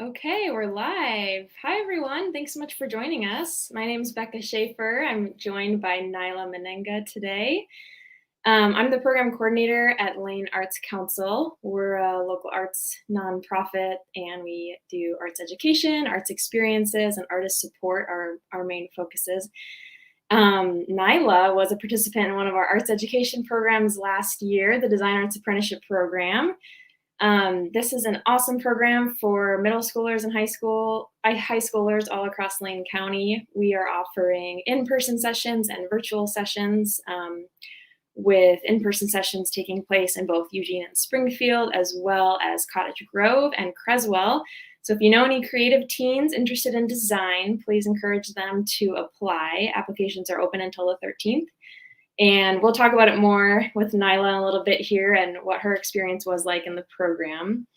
Okay, we're live. Hi, everyone. Thanks so much for joining us. My name is Becca Schaefer. I'm joined by Nyla Mennenga today. I'm the program coordinator at Lane Arts Council. We're a local arts nonprofit, and we do arts education, arts experiences, and artist support are our main focuses. Nyla was a participant in one of our arts education programs last year, the Design Arts Apprenticeship Program. This is an awesome program for middle schoolers and high schoolers all across Lane County. We are offering in-person sessions and virtual sessions, with in-person sessions taking place in both Eugene and Springfield, as well as Cottage Grove and Creswell. So if you know any creative teens interested in design, please encourage them to apply. Applications are open until the 13th. And we'll talk about it more with Nyla in a little bit here and what her experience was like in the program.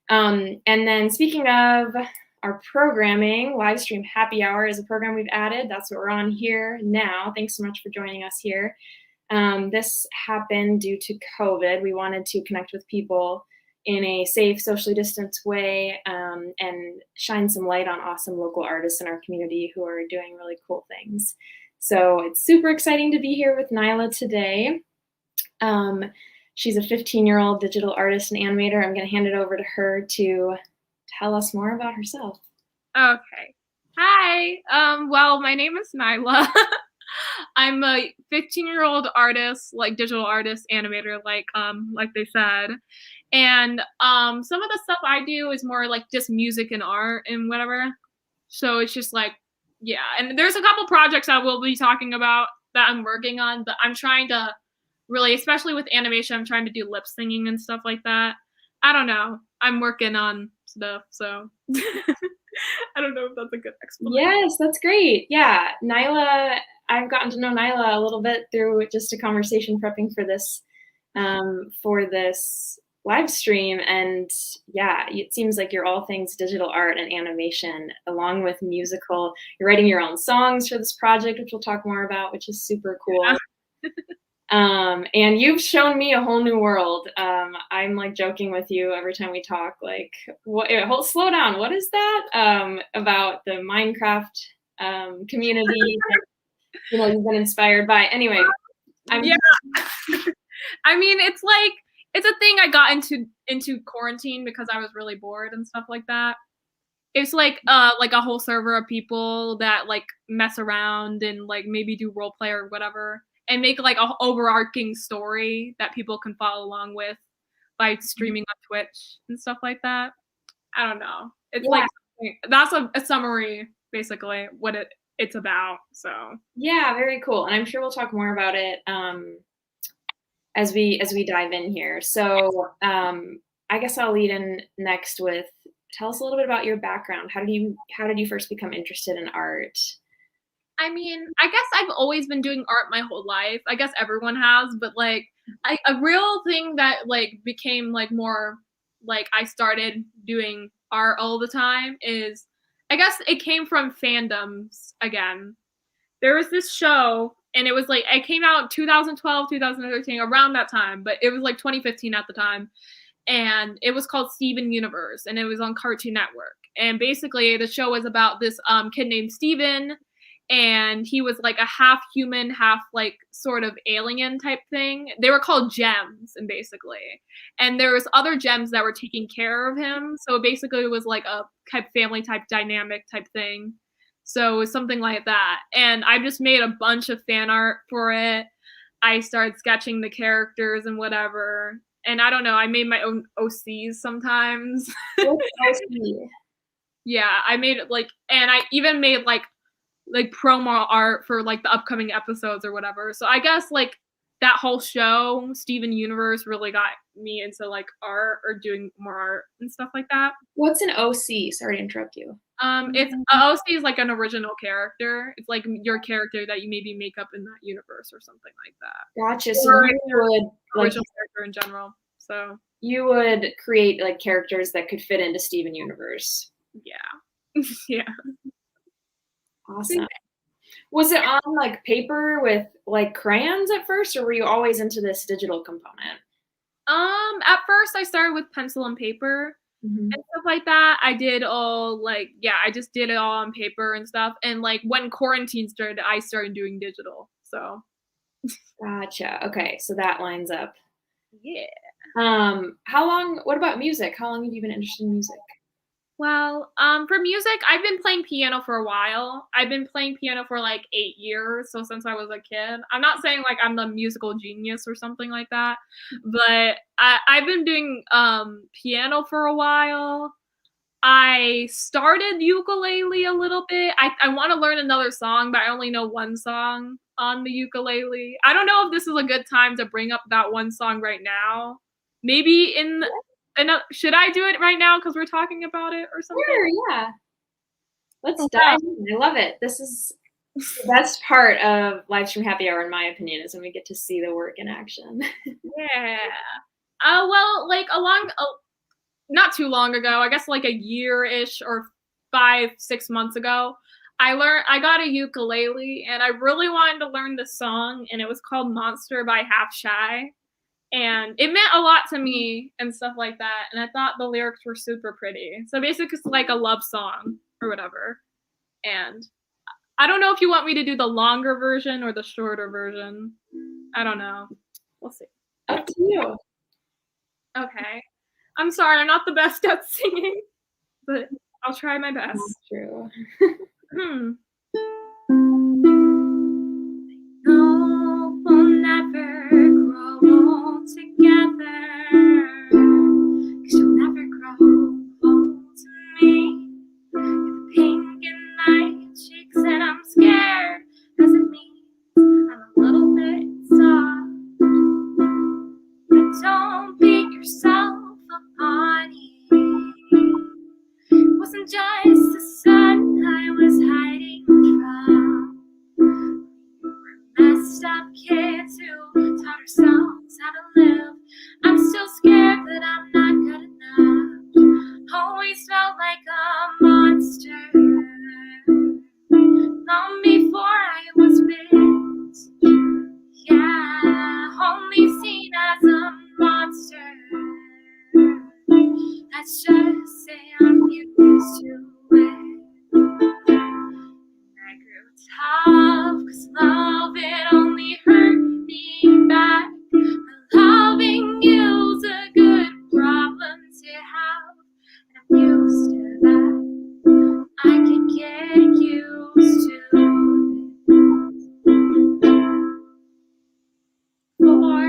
And then speaking of our programming, Livestream Happy Hour is a program we've added. That's what we're on here now. Thanks so much for joining us here. This happened due to COVID. We wanted to connect with people in a safe, socially distanced way, and shine some light on awesome local artists in our community who are doing really cool things. So it's super exciting to be here with Nyla today. She's a 15-year-old digital artist and animator. I'm going to hand it over to her to tell us more about herself. Okay. Hi. Well, my name is Nyla. I'm a 15-year-old artist, like digital artist, animator, like they said. And some of the stuff I do is more like just music and art and whatever. So it's just like, yeah. And there's a couple projects I will be talking about that I'm working on, but I'm trying to really, especially with animation, I'm trying to do lip singing and stuff like that. I don't know. I'm working on stuff, so I don't know if that's a good explanation. Yes, that's great. Yeah, Nyla, I've gotten to know Nyla a little bit through just a conversation prepping for this live stream. And yeah, it seems like you're all things digital art and animation, along with musical. You're writing your own songs for this project, which we'll talk more about, which is super cool. Yeah. And you've shown me a whole new world. I'm like joking with you every time we talk, like, slow down. What is that? About the Minecraft community that, you've been inspired by. Anyway. Yeah. I mean, it's a thing I got into quarantine because I was really bored and stuff like that. It's like a whole server of people that like mess around and like maybe do role play or whatever, and make like a overarching story that people can follow along with by streaming on Twitch and stuff like that. I don't know. It's like that's a summary, basically, what it's about. So yeah, very cool. And I'm sure we'll talk more about it as we dive in here. So I guess I'll lead in next with, tell us a little bit about your background. How did you first become interested in art? I mean, I guess I've always been doing art my whole life. I guess everyone has, but like a real thing that like became like more like I started doing art all the time is, I guess it came from fandoms again. There was this show, and it was like, it came out 2012, 2013, around that time, but it was like 2015 at the time. And it was called Steven Universe, and it was on Cartoon Network. And basically the show was about this kid named Steven, and he was like a half human, half like sort of alien type thing. They were called gems, and basically, and there was other gems that were taking care of him. So basically it was like a type family type dynamic type thing. So it was something like that. And I just made a bunch of fan art for it. I started sketching the characters and whatever. And I don't know, I made my own OCs sometimes. Yeah, I made it like, and I even made like promo art for like the upcoming episodes or whatever. So I guess like that whole show, Steven Universe, really got me into like art or doing more art and stuff like that. What's an OC? Sorry to interrupt you. It's OC is like an original character. It's like your character that you maybe make up in that universe or something like that. Gotcha. So you would original character in general. So you would create like characters that could fit into Steven Universe. Yeah. Yeah. Awesome. Was it on like paper with like crayons at first, or were you always into this digital component? At first I started with pencil and paper, Mhm. and stuff like that. I did all like, yeah, I just did it all on paper and stuff. And like when quarantine started, I started doing digital. So Gotcha. Okay, so that lines up. yeah. What about music? How long have you been interested in music? Well, for music, I've been playing piano for a while. I've been playing piano for like 8 years, so since I was a kid. I'm not saying like I'm the musical genius or something like that, but I've been doing piano for a while. I started ukulele a little bit. I want to learn another song, but I only know one song on the ukulele. I don't know if this is a good time to bring up that one song right now. Maybe should I do it right now because we're talking about it or something? Sure, yeah. Let's Oh, dive wow. in. I love it. This is the best part of Livestream Happy Hour, in my opinion, is when we get to see the work in action. Yeah. Well, like not too long ago, I guess like a year-ish or 5, 6 months ago, I got a ukulele and I really wanted to learn this song and it was called Monster by Half Shy. And it meant a lot to me and stuff like that. And I thought the lyrics were super pretty. So basically it's like a love song or whatever. And I don't know if you want me to do the longer version or the shorter version. I don't know. We'll see. Up to you. Okay. I'm sorry, I'm not the best at singing, but I'll try my best. That's true. Hmm. No, we'll never grow old together. 'Cause you'll never grow old to me. You're the pink in my cheeks, and I'm scared. 'Cause it means I'm a little bit soft. But don't beat yourself up, honey. It wasn't just the sun I was hiding from. We were messed up kids who taught ourselves how to live. I'm still scared that I'm not good enough. Always felt like a monster. Long before I was bit. Yeah, only seen as a monster. Let's just say I'm used to it. I grew tough, 'cause love, it only hurt me back. But loving you's a good problem to have. And I'm used to that. I can get used to it. For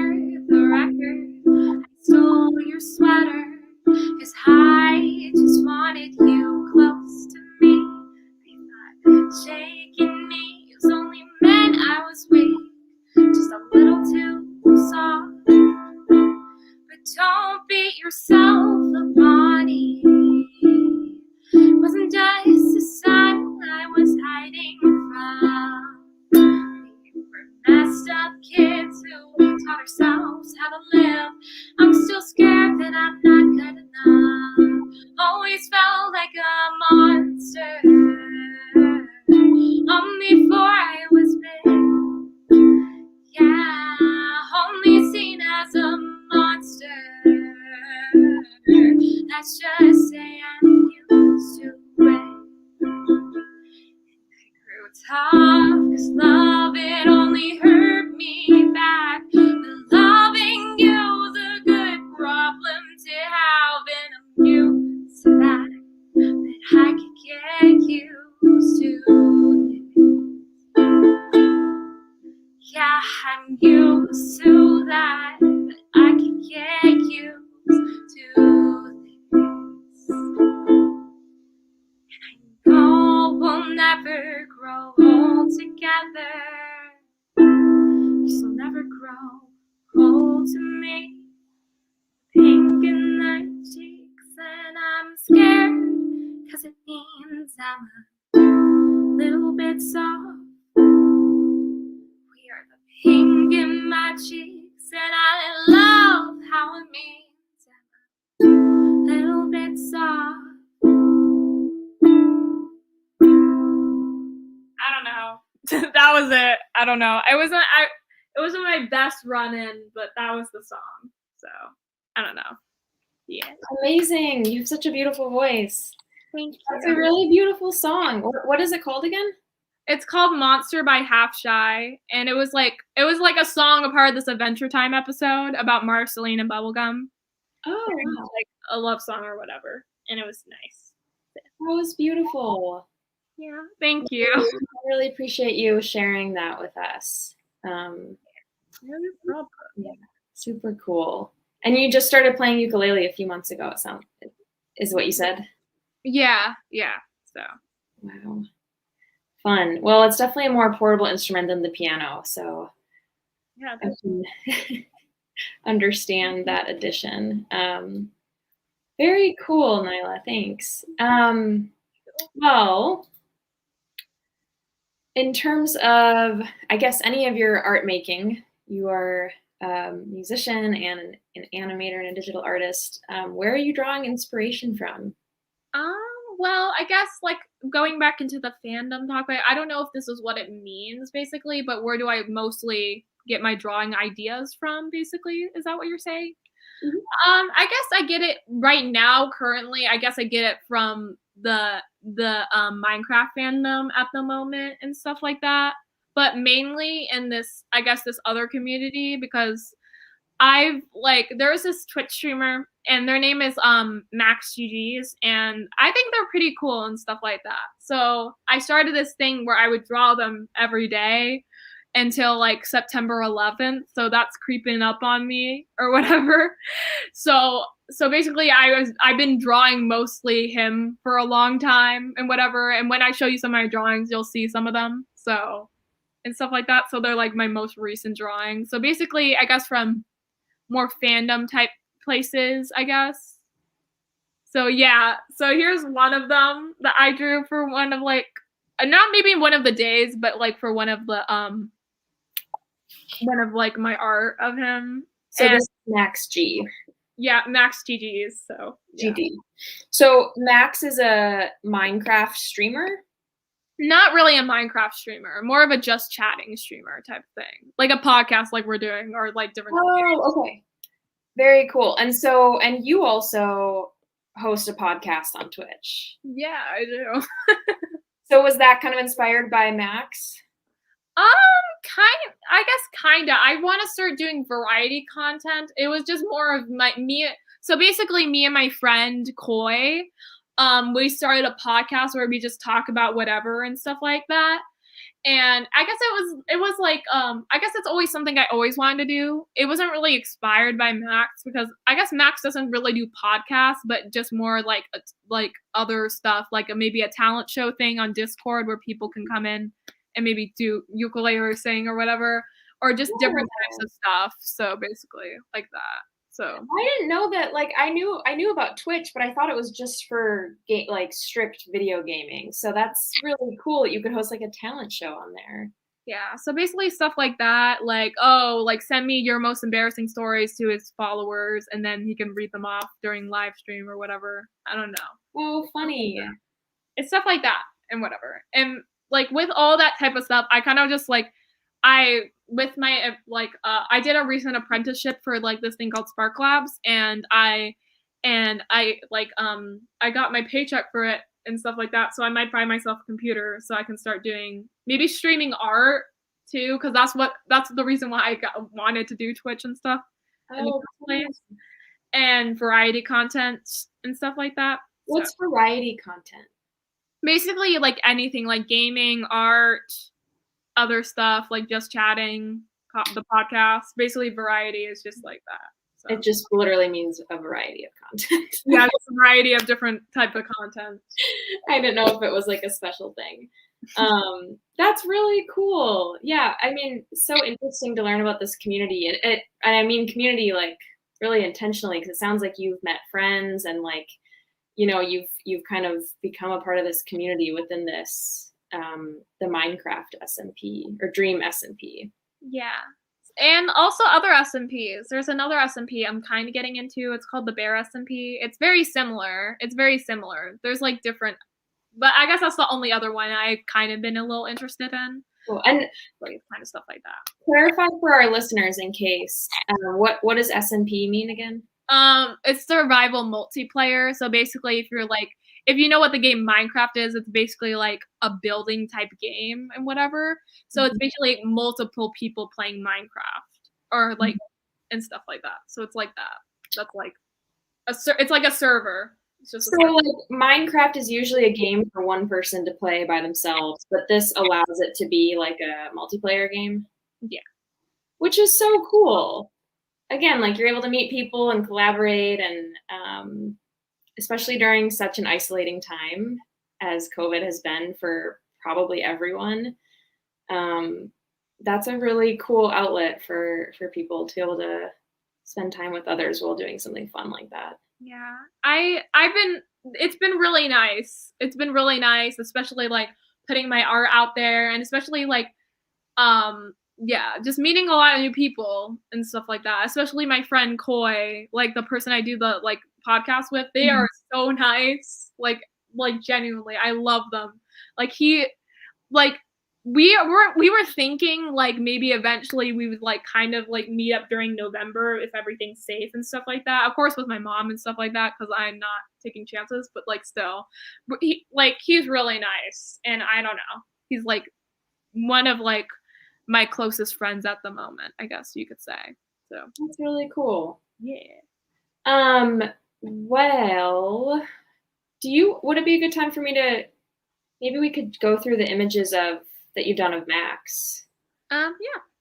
the record, I stole your sweater. 'Cause I just wanted you close to me. I thought shaking me was only meant I was weak, just a little too soft. But don't beat yourself up, honey. It wasn't just the sun I was hiding from. We were messed up kids who taught ourselves how to live. I'm still scared that I'm not good enough. Always felt like a monster. Long before I was big. Yeah, only seen as a monster. Let's just say I'm used to it. Grew tough, 'cause love, it only hurt me back. But loving you's a good problem to have, and I'm used to that. But I could get used to it. Yeah, I'm used to that. But I could get used to this. No, we'll never grow old together. You'll never grow old to me. Pink in the cheeks, and I'm scared. 'Cause it means I'm a little bit soft. We are the pink in my cheeks, and I love how it means I'm a little bit soft. I don't know. That was it. I don't know. It wasn't my best run in, but that was the song. So I don't know. Yeah. Amazing. You have such a beautiful voice. Thank That's you. a really beautiful song. What is it called again? It's called Monster by Half Shy, and it was like a song a part of this Adventure Time episode about Marceline and Bubblegum. Oh, And wow. like a love song or whatever, and it was nice. That was beautiful. Yeah, thank you. I really appreciate you sharing that with us. No problem. Yeah, super cool. And you just started playing ukulele a few months ago, is what you said? Yeah. So. Wow. Fun. Well, it's definitely a more portable instrument than the piano, so Yeah. I can understand that addition. Very cool, Nyla. Thanks. Well, in terms of, I guess, any of your art making, you are a musician and an animator and a digital artist. Where are you drawing inspiration from? Well, I guess like going back into the fandom talk, I don't know if this is what it means basically, but where do I mostly get my drawing ideas from? Basically, is that what you're saying? Mhm. I guess I get it right now. Currently, I guess I get it from the Minecraft fandom at the moment and stuff like that. But mainly in this, I guess, this other community because there's this Twitch streamer and their name is Max GG's and I think they're pretty cool and stuff like that. So I started this thing where I would draw them every day until like September 11th. So that's creeping up on me or whatever. So basically I've been drawing mostly him for a long time and whatever. And when I show you some of my drawings, you'll see some of them. So and stuff like that. So they're like my most recent drawings. So basically I guess from more fandom type places, I guess. So yeah, so here's one of them that I drew for one of like not maybe one of the days, but like for one of like my art of him. So And this is Max G. yeah, Max TG's. So yeah. GD. So Max is a Minecraft streamer? Not really a Minecraft streamer, more of a just chatting streamer type thing. Like a podcast like we're doing or like different Oh, okay. Very cool. And you also host a podcast on Twitch. Yeah, I do. So was that kind of inspired by Max? I guess kinda. I want to start doing variety content. It was just more of me. So basically, me and my friend Coy, we started a podcast where we just talk about whatever and stuff like that. And I guess it was like I guess it's always something I always wanted to do. It wasn't really inspired by Max because I guess Max doesn't really do podcasts, but just more like other stuff, like maybe a talent show thing on Discord where people can come in and maybe do ukulele or sing or whatever, or just different types of stuff. So basically, like that. So I didn't know that. Like I knew about Twitch, but I thought it was just for like strict video gaming. So that's really cool that you could host like a talent show on there. yeah, so basically stuff like that, like, oh, like send me your most embarrassing stories to his followers and then he can read them off during live stream or whatever. I don't know. Oh, funny. It's stuff like that and whatever. And like with all that type of stuff, I kind of just like I with my I did a recent apprenticeship for like this thing called Spark Labs and I got my paycheck for it and stuff like that. So I might buy myself a computer so I can start doing maybe streaming art too, because that's the reason why I wanted to do Twitch and stuff in the Oh, first place, and variety content and stuff like that. what's variety content? Basically, like anything, like gaming, art, other stuff, like just chatting, the podcast. Basically, variety is just like that. So. It just literally means a variety of content. Yeah, it's a variety of different type of content. I didn't know if it was like a special thing. That's really cool. Yeah, I mean, so interesting to learn about this community. And I mean community like really intentionally because it sounds like you've met friends and like, you know, you've kind of become a part of this community within this the Minecraft SMP or Dream SMP. Yeah. And also other SMPs. There's another SMP I'm kind of getting into. It's called the Bear SMP. It's very similar. There's like different, but I guess that's the only other one I've kind of been a little interested in. Cool. And like kind of stuff like that. Clarify for our listeners in case, what does SMP mean again? It's survival multiplayer. So basically, if you know what the game Minecraft is, it's basically like a building type game and whatever. So it's basically multiple people playing Minecraft or like and stuff like that. So it's like that. That's like it's like a server. It's just So like Minecraft is usually a game for one person to play by themselves, but this allows it to be like a multiplayer game. Yeah. Which is so cool. Again, like you're able to meet people and collaborate, and especially during such an isolating time as COVID has been for probably everyone. That's a really cool outlet for people to be able to spend time with others while doing something fun like that. Yeah. It's been really nice. It's been really nice, especially like putting my art out there and especially like yeah, just meeting a lot of new people and stuff like that. Especially my friend Koi, like the person I do the like podcast with. They are so nice. Like genuinely, I love them. Like like we were thinking like maybe eventually we would like kind of like meet up during November if everything's safe and stuff like that. Of course with my mom and stuff like that because I'm not taking chances, but like still, he's really nice and I don't know. He's like one of like my closest friends at the moment, I guess you could say. So that's really cool. Yeah. Well, would it be a good time for me to maybe we could go through the images that you've done of Max? Yeah,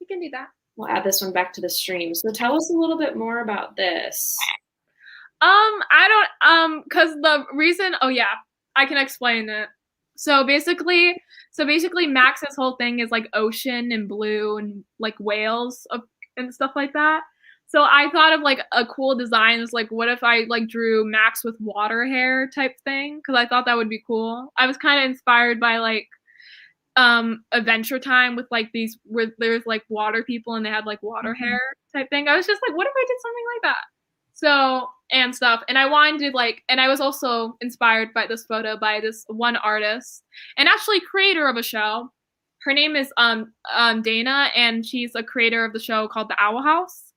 we can do that. We'll add this one back to the stream. So tell us a little bit more about this. I don't cuz the reason I can explain it. So basically Max's whole thing is like ocean and blue and like whales and stuff like that. So I thought of like a cool design is like what if I like drew Max with water hair type thing cuz I thought that would be cool. I was kind of inspired by like Adventure Time with like these where there's like water people and they had like water hair type thing. I was just like what if I did something like that? So and stuff and I wanted to like and I was also inspired by this photo by this one artist and actually creator of a show. Her name is Dana and she's a creator of the show called The Owl House.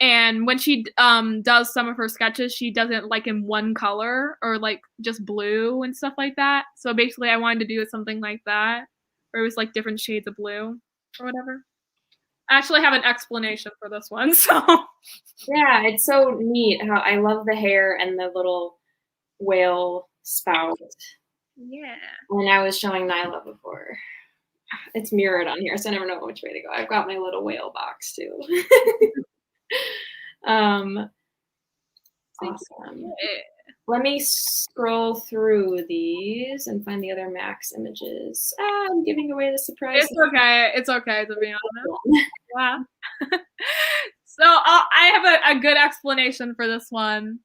And when she does some of her sketches, she does it like in one color or like just blue and stuff like that. So basically I wanted to do something like that where it was like different shades of blue or whatever. I actually have an explanation for this one, so. Yeah, it's so neat how I love the hair and the little whale spout. Yeah. When I was showing Nyla before. It's mirrored on here, so I never know which way to go. I've got my little whale box too. Awesome. Let me scroll through these and find the other Max images. I'm giving away the surprise. It's okay to be honest. Wow. So I have a good explanation for this one.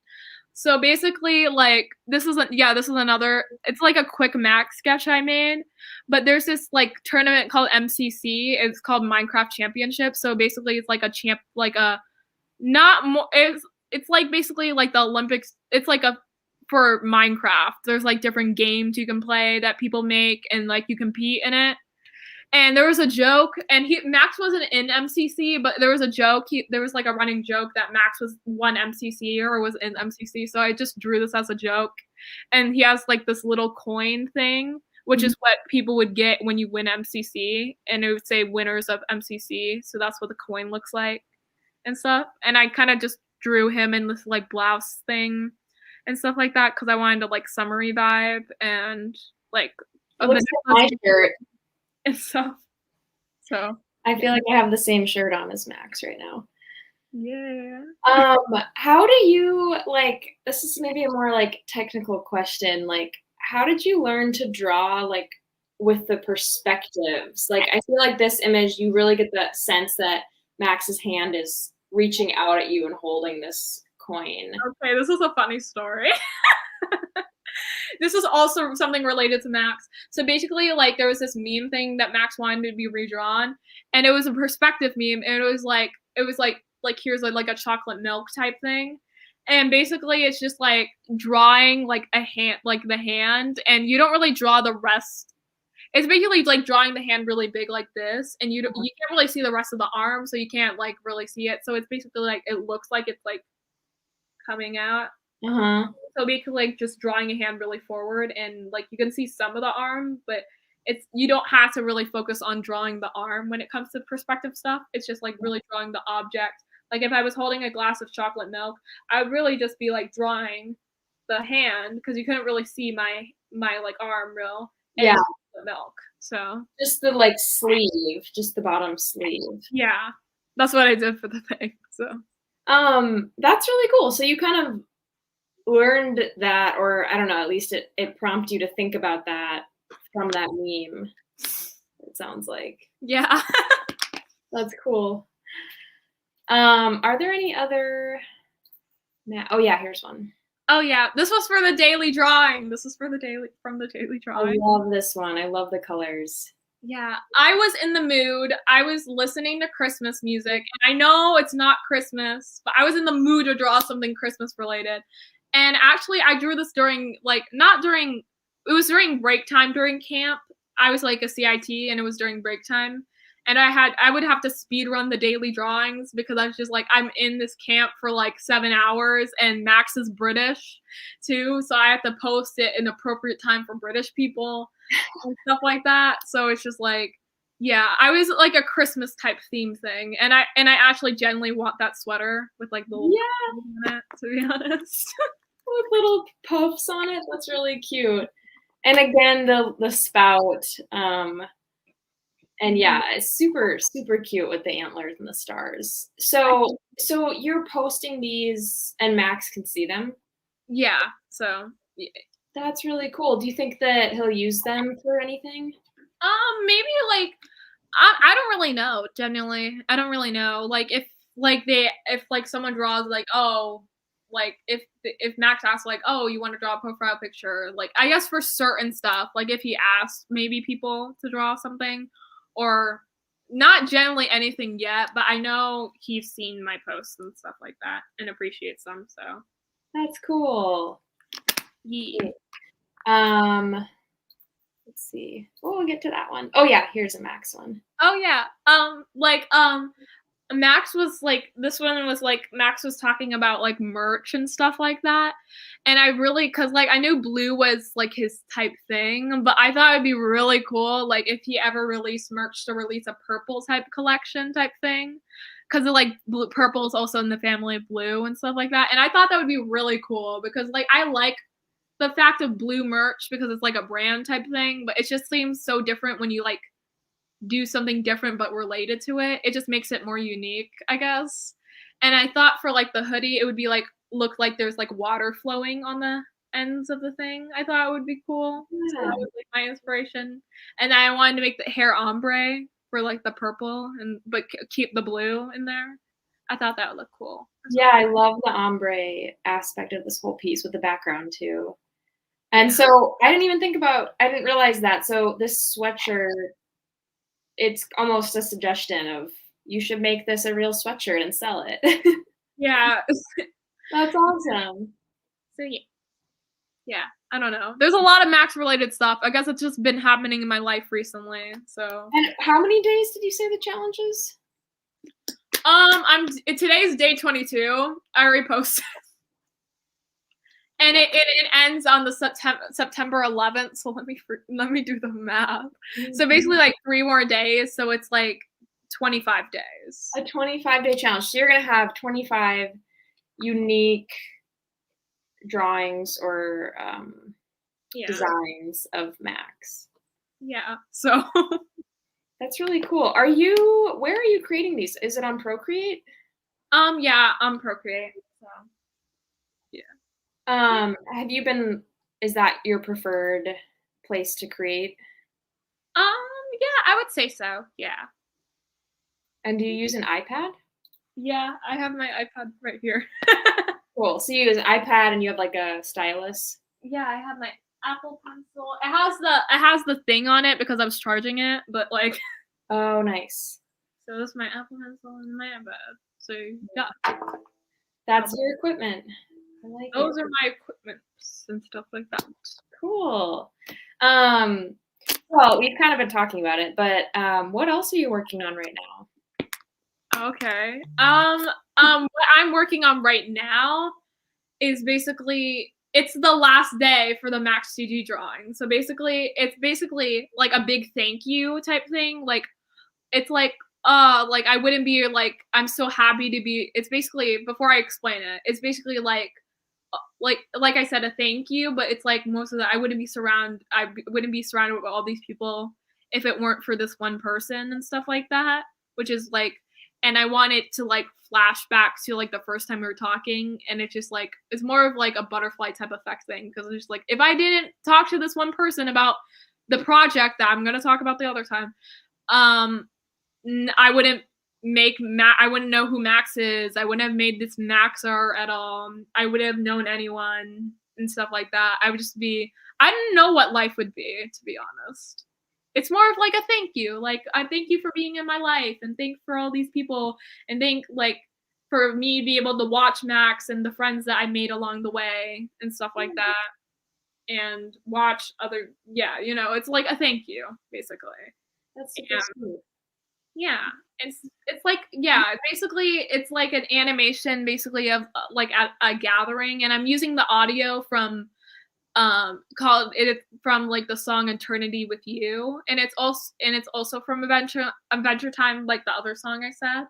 So basically, like this is another. It's like a quick Max sketch I made, but there's this like tournament called MCC. It's called Minecraft Championship. So basically, it's like it's like basically like the Olympics. It's like for Minecraft. There's like different games you can play that people make, and like you compete in it. And there was a joke, and Max wasn't in MCC, but there was a joke. There was like a running joke that Max won MCC or was in MCC. So I just drew this as a joke. And he has like this little coin thing, which is what people would get when you win MCC. And it would say winners of MCC. So that's what the coin looks like and stuff. And I kind of just drew him in this like blouse thing and stuff like that because I wanted to like summery vibe and like looks like my shirt. And stuff. So I feel like I have the same shirt on as Max right now. Yeah. How do you like? This is maybe a more like technical question. Like, how did you learn to draw like with the perspectives? Like, I feel like this image, you really get that sense that Max's hand is reaching out at you and holding this coin. Okay, this is a funny story. This is also something related to Max. So basically, like, there was this meme thing that Max wanted to be redrawn, and it was a perspective meme, and it was like here's like a chocolate milk type thing, and basically it's just like drawing like a hand, like the hand, and you don't really draw the rest. It's basically like drawing the hand really big like this, and you can't really see the rest of the arm, so you can't like really see it. So it's basically like it looks like it's like coming out. Uh-huh. So basically, like, just drawing a hand really forward, and, like, you can see some of the arm, but you don't have to really focus on drawing the arm when it comes to perspective stuff. It's just, like, really drawing the object. Like, if I was holding a glass of chocolate milk, I would really just be, like, drawing the hand because you couldn't really see my, like, arm real Yeah. and the milk, so Just the, like, sleeve, just the bottom sleeve. yeah. That's what I did for the thing, so. That's really cool. So you kind of learned that, or I don't know, at least it prompted you to think about that from that meme, it sounds like. Yeah. That's cool. Are there any other oh yeah, here's one. Oh, yeah. This was for the daily drawing. This is from the daily I drawing. love this one. I love the colors. Yeah. I was in the mood. I was listening to Christmas music. And I know it's not Christmas, but I was in the mood to draw something Christmas related. And actually, I drew this during, like, not during, it was during break time during camp. I was like a CIT and it was during break time. And I would have to speed run the daily drawings because I was just like, I'm in this camp for like 7 hours and Max is British too. So I have to post it in appropriate time for British people and stuff like that. So it's just like, yeah, I was like a Christmas type theme thing. And I actually genuinely want that sweater with like little puffs on it, to be honest. With little puffs on it. That's really cute. And again, the spout. And yeah, it's super, super cute with the antlers and the stars. So you're posting these and Max can see them? Yeah. So yeah. That's really cool. Do you think that he'll use them for anything? Maybe like I don't really know, genuinely. I don't really know. Like if someone draws like, oh, like if Max asks like, oh, you want to draw a profile picture, like I guess for certain stuff, like if he asks maybe people to draw something, or not generally anything yet, but I know he's seen my posts and stuff like that and appreciates them, so. That's cool. Yeah. Let's see. We'll get to that one. Oh yeah, here's a Max one. Oh yeah. Max was like, this one was like, Max was talking about like merch and stuff like that. And I really, cause like I knew blue was like his type thing, but I thought it'd be really cool, like if he ever released merch to release a purple type collection type thing. Cause of like purple is also in the family of blue and stuff like that. And I thought that would be really cool because like I like the fact of blue merch because it's like a brand type thing, but it just seems so different when you like do something different but related to it. It just makes it more unique, I guess. And I thought for like the hoodie, it would be like look like there's like water flowing on the ends of the thing. I thought it would be cool. Yeah. So that was like my inspiration. And I wanted to make the hair ombre for like the purple but keep the blue in there. I thought that would look cool. Yeah, I love the ombre aspect of this whole piece with the background too. And so I didn't realize that. So this sweatshirt, it's almost a suggestion of you should make this a real sweatshirt and sell it. Yeah. That's awesome. So yeah, I don't know. There's a lot of Max related stuff. I guess it's just been happening in my life recently. So. And how many days did you say the challenge is? Today's day 22. I already posted. And it ends on the September 11th. So let me do the math. Mm-hmm. So basically like 3 more days. So it's like 25 days. A 25-day challenge. So you're gonna have 25 unique drawings or designs of Max. Yeah. So that's really cool. Where are you creating these? Is it on Procreate? Yeah, on Procreate. So yeah. Is that your preferred place to create? Yeah, I would say so. Yeah. And do you use an iPad? Yeah, I have my iPad right here. Cool. So you use an iPad and you have like a stylus? Yeah, I have my Apple Pencil. It has the thing on it because I was charging it, but like. Oh, nice. So this is my Apple Pencil and my iPad. So yeah. That's your equipment. I like Those are my equipments and stuff like that. Cool. Well, we've kind of been talking about it, but what else are you working on right now? Okay. What I'm working on right now is basically it's the last day for the Max CG drawing. So basically, it's basically like a big thank you type thing. Like it's like I wouldn't be like I'm so happy to be. It's basically before I explain it, it's basically like I said a thank you, but it's like most of the I wouldn't be surrounded with all these people if it weren't for this one person and stuff like that, which is like and I want it to like flash back to like the first time we were talking, and it's just like it's more of like a butterfly type effect thing because it's just like if I didn't talk to this one person about the project that I'm gonna talk about the other time, I wouldn't I wouldn't know who Max is. I wouldn't have made this Max art at all. I would have known anyone and stuff like that. I would just be I didn't know what life would be, to be honest. It's more of like a thank you. Like I thank you for being in my life and thank for all these people and thank like for me to be able to watch Max and the friends that I made along the way and stuff like that. And watch other it's like a thank you, basically. That's super sweet. Yeah, it's like basically it's like an animation basically of like a gathering, and I'm using the audio from called it from like the song Eternity with You, and it's also from Adventure Time, like the other song I said.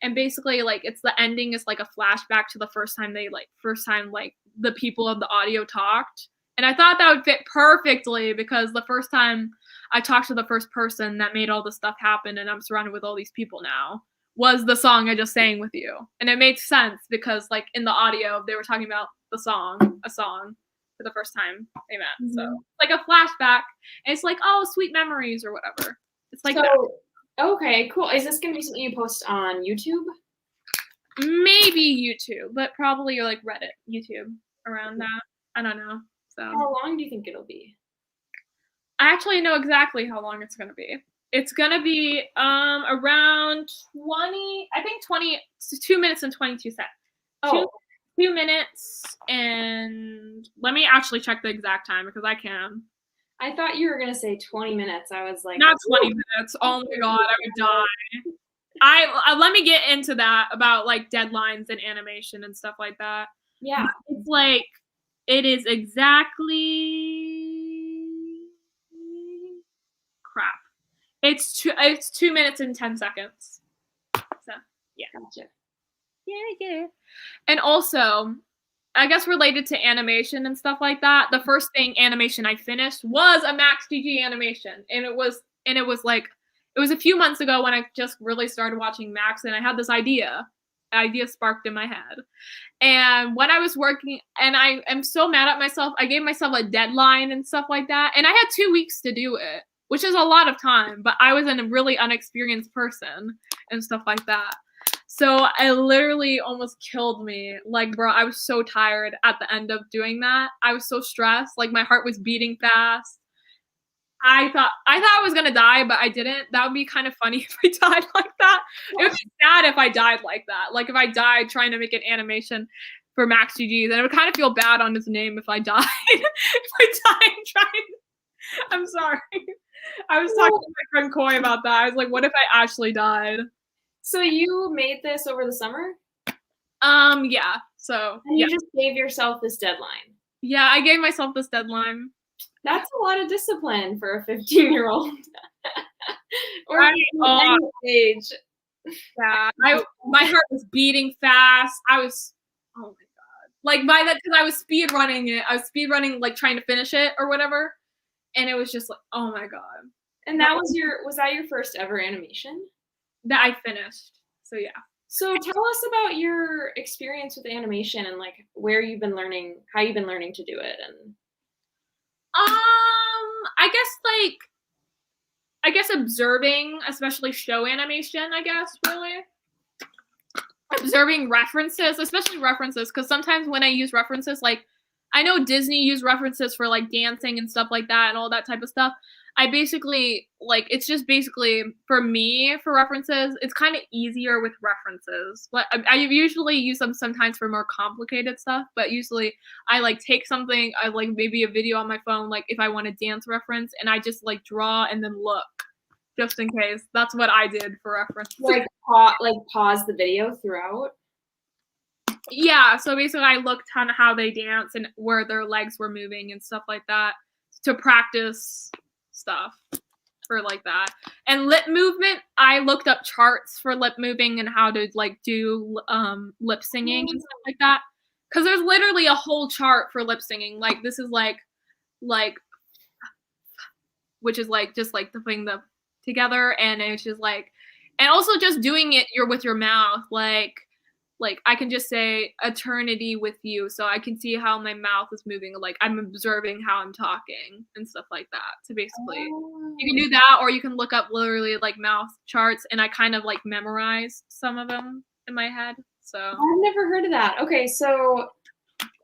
And basically like it's the ending is like a flashback to the first time the people of the audio talked. And I thought that would fit perfectly because the first time I talked to the first person that made all this stuff happen and I'm surrounded with all these people now was the song I just sang with you. And it made sense because like in the audio they were talking about a song for the first time they met. Mm-hmm. So like a flashback and it's like, oh, sweet memories or whatever. It's like that. Okay, cool. Is this gonna be something you post on YouTube? Maybe YouTube, but probably like Reddit, YouTube around that. I don't know. So how long do you think it'll be? I actually know exactly how long it's gonna be. It's gonna be around 2 minutes and 22 seconds. Oh. 2 minutes, and let me actually check the exact time because I can. I thought you were gonna say 20 minutes. I was like, not 20 minutes. Oh my god, I would die. I let me get into that about like deadlines and animation and stuff like that. Yeah, it's like it is exactly crap. It's 2 minutes and 10 seconds. So yeah, gotcha. Yeah. And also, I guess related to animation and stuff like that, the first thing animation I finished was a Max GG animation, and it was like it was a few months ago when I just really started watching Max, and I had this idea sparked in my head. And when I was working, and I am so mad at myself, I gave myself a deadline and stuff like that, and I had 2 weeks to do it, which is a lot of time, but I was a really unexperienced person and stuff like that. So I literally almost killed me. Like, bro, I was so tired at the end of doing that. I was so stressed. Like, my heart was beating fast. I thought I was gonna die, but I didn't. That would be kind of funny if I died like that. It would be sad if I died like that. Like if I died trying to make an animation for Max GG, then it would kind of feel bad on his name if I died. If I died trying. I'm sorry. I was talking to my friend Coy about that. I was like, what if I actually died? So you made this over the summer? Yeah. So and you just gave yourself this deadline. Yeah, I gave myself this deadline. That's a lot of discipline for a 15-year-old. Or any age. Yeah, my heart was beating fast. I was, oh my god, like by that because I was speed running it. I was speed running like trying to finish it or whatever, and it was just like, oh my god. And that was that your first ever animation? That I finished. So yeah. So tell us about your experience with animation and like where you've been learning, how you've been learning to do it, and. I guess observing, especially show animation, really. Observing references, especially references, because sometimes when I use references, like, I know Disney used references for, like, dancing and stuff like that and all that type of stuff. I basically, like, it's just basically, for me, for references, it's kind of easier with references. But I usually use them sometimes for more complicated stuff, but usually I, like, take something, I, like, maybe a video on my phone, like, if I want a dance reference, and I just, like, draw and then look, just in case. That's what I did for reference. Like, pause the video throughout? Yeah, so basically I looked on how they dance and where their legs were moving and stuff like that to practice stuff for like that. And lip movement, I looked up charts for lip moving and how to like do lip singing and stuff like that. Cause there's literally a whole chart for lip singing. Like this is like which is like just like the thing the together, and it's just like, and also just doing it with your mouth, like I can just say eternity with you, so I can see how my mouth is moving, like I'm observing how I'm talking and stuff like that. So basically you can do that, or you can look up literally like mouth charts, and I kind of like memorized some of them in my head. So I've never heard of that. Okay, so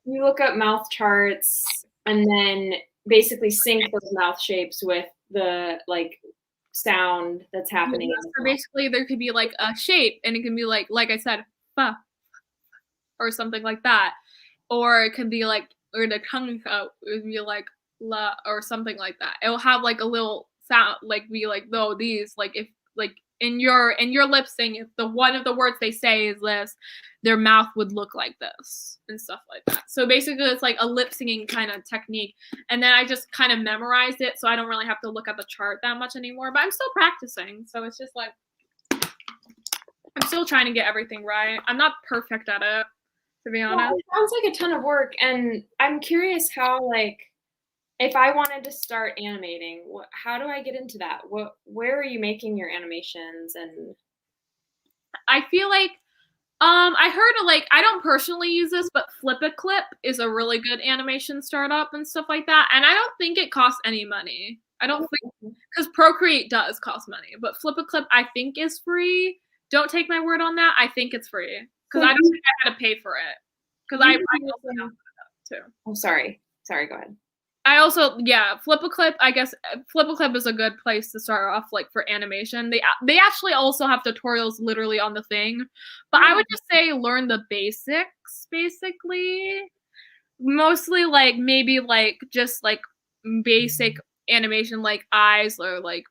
you look up mouth charts and then basically sync those mouth shapes with the like sound that's happening. Yeah, so basically there could be like a shape, and it can be like I said, fa, or something like that, or it could be like, or the tongue out, it would be like la, or something like that. It'll have like a little sound, like be like, no, these, like if like in your lip sync, if the one of the words they say is this, their mouth would look like this and stuff like that. So basically it's like a lip singing kind of technique, and then I just kind of memorized it, so I don't really have to look at the chart that much anymore, but I'm still practicing, so it's just like I'm still trying to get everything right. I'm not perfect at it, to be honest. Well, it sounds like a ton of work, and I'm curious how, like, if I wanted to start animating, how do I get into that? Where are you making your animations? And I feel like I heard of, like, I don't personally use this, but Flip-a-Clip is a really good animation startup and stuff like that, and I don't think it costs any money. I don't think, because Procreate does cost money, but Flip-a-Clip I think is free. Don't take my word on that. I think it's free, because I don't think I had to pay for it. Because I also have that too. Oh, sorry, go ahead. I also, yeah, Flip-a-Clip, I guess Flip-a-Clip is a good place to start off, like, for animation. They actually also have tutorials literally on the thing, but I would just say learn the basics, basically. Mostly, like, maybe, like, just, like, basic animation, like eyes, or, like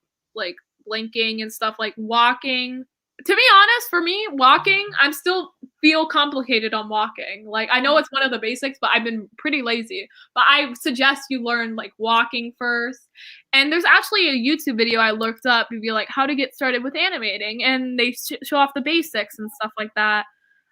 blinking and stuff, like walking. To be honest, for me, walking, I'm still feel complicated on walking. Like, I know it's one of the basics, but I've been pretty lazy. But I suggest you learn, like, walking first. And there's actually a YouTube video I looked up, it'd be like, how to get started with animating. And they show off the basics and stuff like that,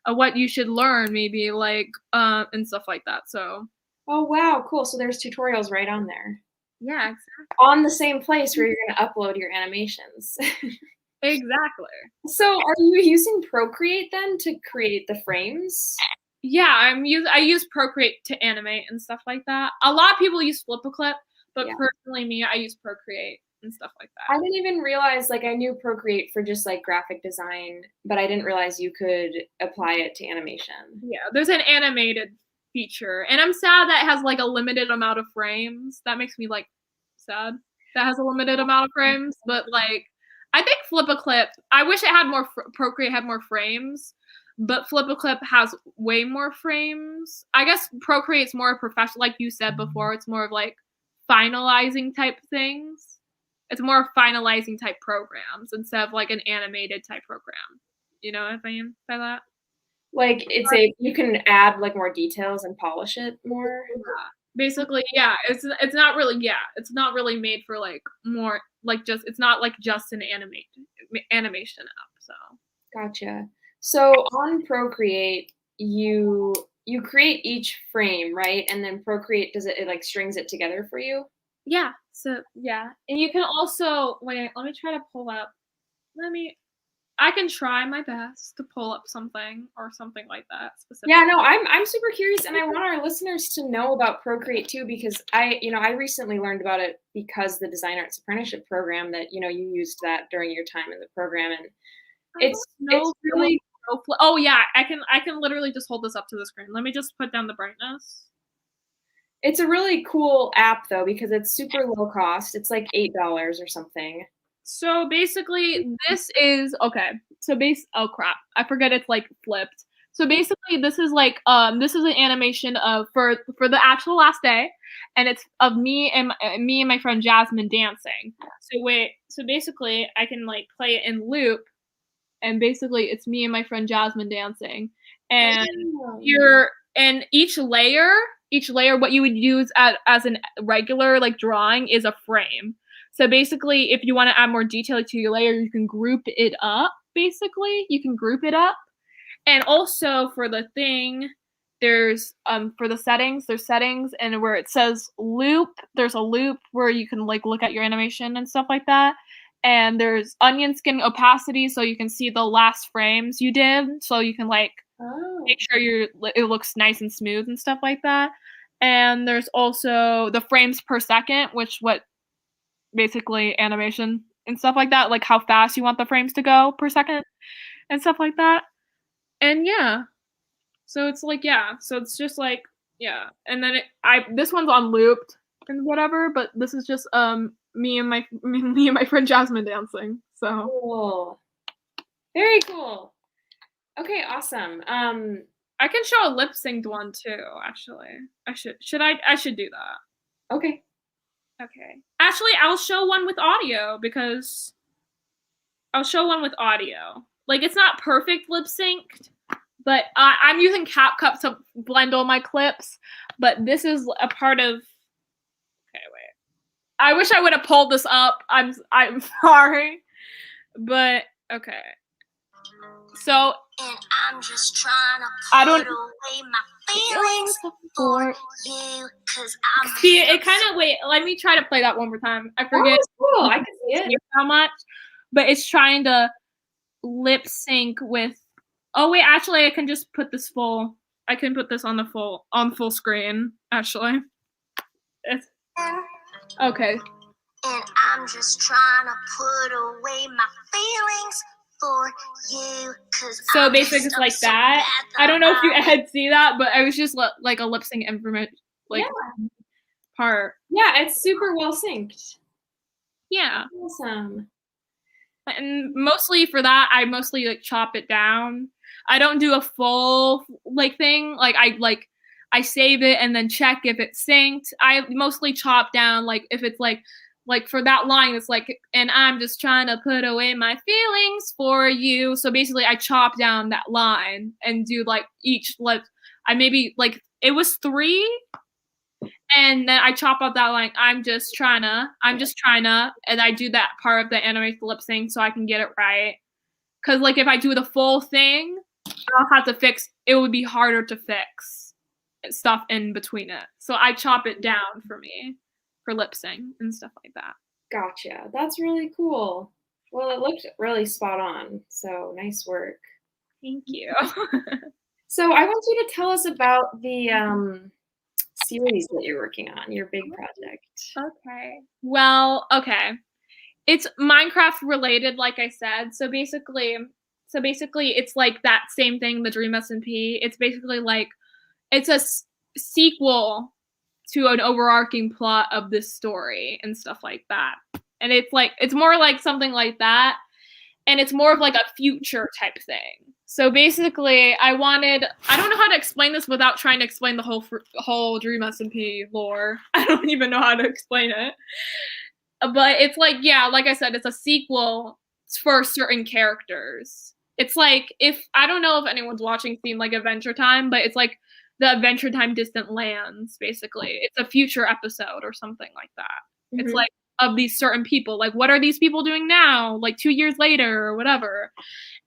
of what you should learn, maybe, like, and stuff like that. So. Oh, wow, cool. So there's tutorials right on there. Yeah, exactly. On the same place where you're going to upload your animations. Exactly. So are you using Procreate then to create the frames? Yeah, I use Procreate to animate and stuff like that. A lot of people use Flip-a-Clip, but personally me, I use Procreate and stuff like that. I didn't even realize, like, I knew Procreate for just like graphic design, but I didn't realize you could apply it to animation. Yeah, there's an animated feature, and I'm sad that it has like a limited amount of frames. That makes me like sad. That has a limited amount of frames, but like I think Flip-a-Clip, I wish it had more, Procreate had more frames, but Flip-a-Clip has way more frames. I guess Procreate's more professional, like you said before, it's more of like finalizing type things. It's more finalizing type programs instead of like an animated type program. You know what I mean by that? Like, you can add like more details and polish it more. Yeah. Basically, yeah, it's not really made for like more, like, just, it's not like just an animation app. So Gotcha. So on Procreate, you create each frame, right? And then Procreate it like strings it together for you? Yeah. So yeah, and you can also, wait, let me try to pull up. I can try my best to pull up something or something like that specifically. Yeah, no, I'm super curious, and I want our listeners to know about Procreate too, because I recently learned about it because the Design Arts Apprenticeship program that, you used that during your time in the program, and it's really. Oh yeah, I can literally just hold this up to the screen. Let me just put down the brightness. It's a really cool app though, because it's super low cost. It's like $8 or something. So basically, this is okay. So oh crap, I forget it's like flipped. So basically, this is like this is an animation of for the actual last day, and it's of me and my friend Jasmine dancing. So basically, I can like play it in loop, and basically it's me and my friend Jasmine dancing, and each layer, what you would use as a regular like drawing is a frame. So basically, if you want to add more detail to your layer, you can group it up. Basically, you can group it up. And also for the thing, there's for the settings, there's settings, and where it says loop, there's a loop where you can like look at your animation and stuff like that. And there's onion skin opacity, so you can see the last frames you did, so you can like make sure it looks nice and smooth and stuff like that. And there's also the frames per second, which what basically animation and stuff like that, like how fast you want the frames to go per second and stuff like that. And yeah, so it's like, yeah, so it's just like, yeah. And then this one's on looped and whatever, but this is just me and my friend Jasmine dancing. So cool. Very cool. Okay, awesome. I can show a lip synced one too, actually. I should do that. Okay. Actually, I'll show one with audio because like it's not perfect lip synced, but I'm using CapCut to blend all my clips, but this is a part of, okay, wait. I wish I would have pulled this up. I'm sorry. But okay. So and I'm just trying to put away my feelings for you, cause I'm see it kind of wait. Let me try to play that one more time. I forget. Oh, cool. I can see it. How much, but it's trying to lip sync with. Oh wait, actually, I can just put this full. I can put this on the full screen. Actually, it's okay. And I'm just trying to put away my feelings for you, cause so basically it's like that. I don't know if you had see that, but I was just like a lip sync information part. Yeah, it's super well synced. Yeah. Awesome. And mostly for that, I mostly like chop it down. I don't do a full like thing. Like I save it and then check if it's synced. I mostly chop down like if it's like for that line, it's like, and I'm just trying to put away my feelings for you. So basically I chop down that line and do like each lip. I maybe like, it was 3. And then I chop out that line. I'm just trying to, and I do that part of the animated lip sync so I can get it right. Cause like if I do the full thing, I'll have to fix, it would be harder to fix stuff in between it. So I chop it down for me. For lip sync and stuff like that. Gotcha. That's really cool. Well, it looked really spot on. So nice work. Thank you. So I want you to tell us about the series that you're working on, your big project. Okay. Well, okay. It's Minecraft related, like I said. So basically it's like that same thing, the Dream SMP. It's basically like it's a sequel to an overarching plot of this story and stuff like that. And it's like, it's more like something like that. And it's more of like a future type thing. So basically I don't know how to explain this without trying to explain the whole Dream SMP lore. I don't even know how to explain it. But it's like, yeah, like I said, it's a sequel for certain characters. It's like, I don't know if anyone's watching Theme like Adventure Time, but it's like, the Adventure Time Distant Lands, basically. It's a future episode or something like that. Mm-hmm. It's like of these certain people. Like, what are these people doing now? Like 2 years later or whatever.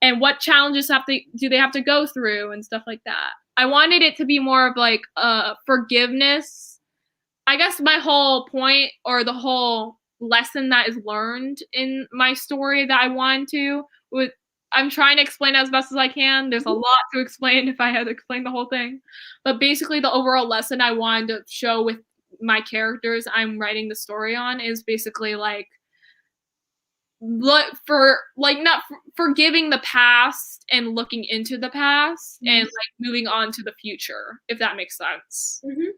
And what challenges do they have to go through and stuff like that. I wanted it to be more of like forgiveness. I guess my whole point or the whole lesson that is learned in my story that I wanted to I'm trying to explain as best as I can. There's a lot to explain if I had to explain the whole thing. But basically the overall lesson I wanted to show with my characters I'm writing the story on is basically like forgiving the past and looking into the past and like moving on to the future, if that makes sense. Mm-hmm.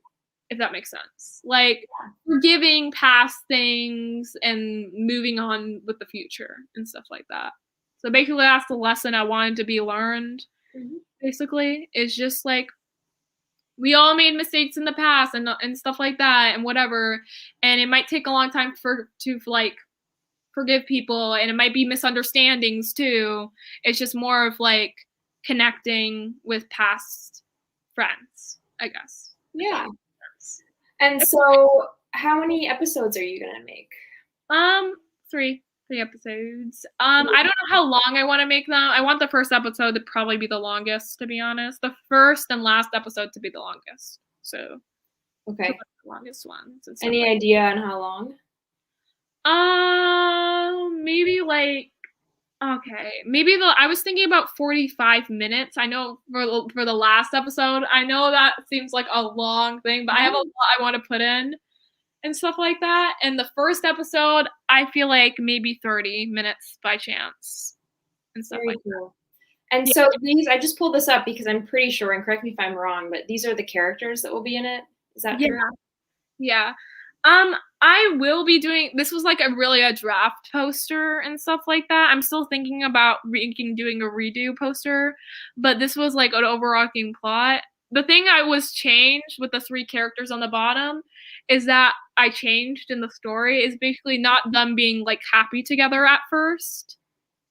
If that makes sense. Like forgiving past things and moving on with the future and stuff like that. So basically that's the lesson I wanted to be learned, basically. It's just like, we all made mistakes in the past and stuff like that and whatever. And it might take a long time to like forgive people and it might be misunderstandings too. It's just more of like connecting with past friends, I guess. Yeah. And so how many episodes are you gonna make? Three episodes. I don't know how long I want to make them. I want the first episode to probably be the longest, to be honest. The first and last episode to be the longest. So, okay, the longest ones. Any idea on how long? Maybe like maybe I was thinking about 45 minutes. I know for the last episode, I know that seems like a long thing, but I have a lot I want to put in and stuff like that. And the first episode, I feel like maybe 30 minutes by chance and stuff Very like cool. That. And so these, I just pulled this up because I'm pretty sure, and correct me if I'm wrong, but these are the characters that will be in it. Is that true? Yeah. I will be doing, this was like a draft poster and stuff like that. I'm still thinking about doing a redo poster, but this was like an overarching plot. The thing I was changed with the 3 characters on the bottom is that I changed in the story is basically not them being like happy together at first.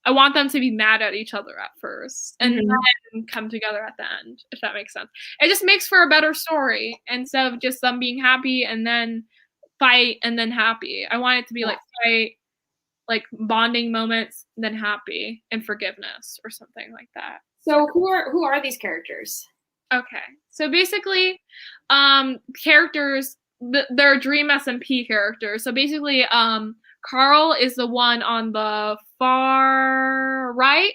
I want them to be mad at each other at first and then come together at the end, if that makes sense. It just makes for a better story instead of just them being happy and then fight and then happy. I want it to be like fight, like bonding moments, then happy and forgiveness or something like that. So who are these characters? Okay, so basically, characters, they're Dream SMP characters. So basically, Carl is the one on the far right.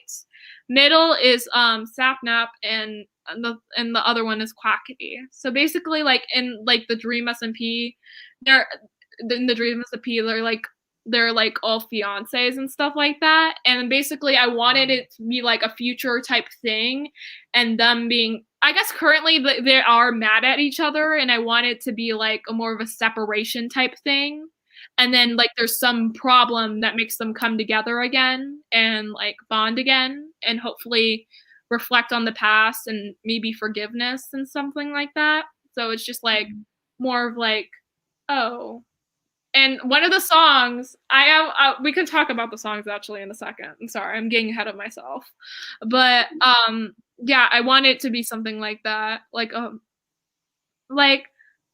Middle is Sapnap, and the other one is Quackity. So basically, like in like the Dream SMP, in the Dream SMP, they're like all fiancés and stuff like that. And basically, I wanted it to be like a future type thing, and them being, I guess currently they are mad at each other, and I want it to be like a more of a separation type thing. And then like there's some problem that makes them come together again and like bond again and hopefully reflect on the past and maybe forgiveness and something like that. So it's just like more of like, oh. And one of the songs, I have, we can talk about the songs actually in a second. I'm sorry, I'm getting ahead of myself. But yeah, I want it to be something like that, like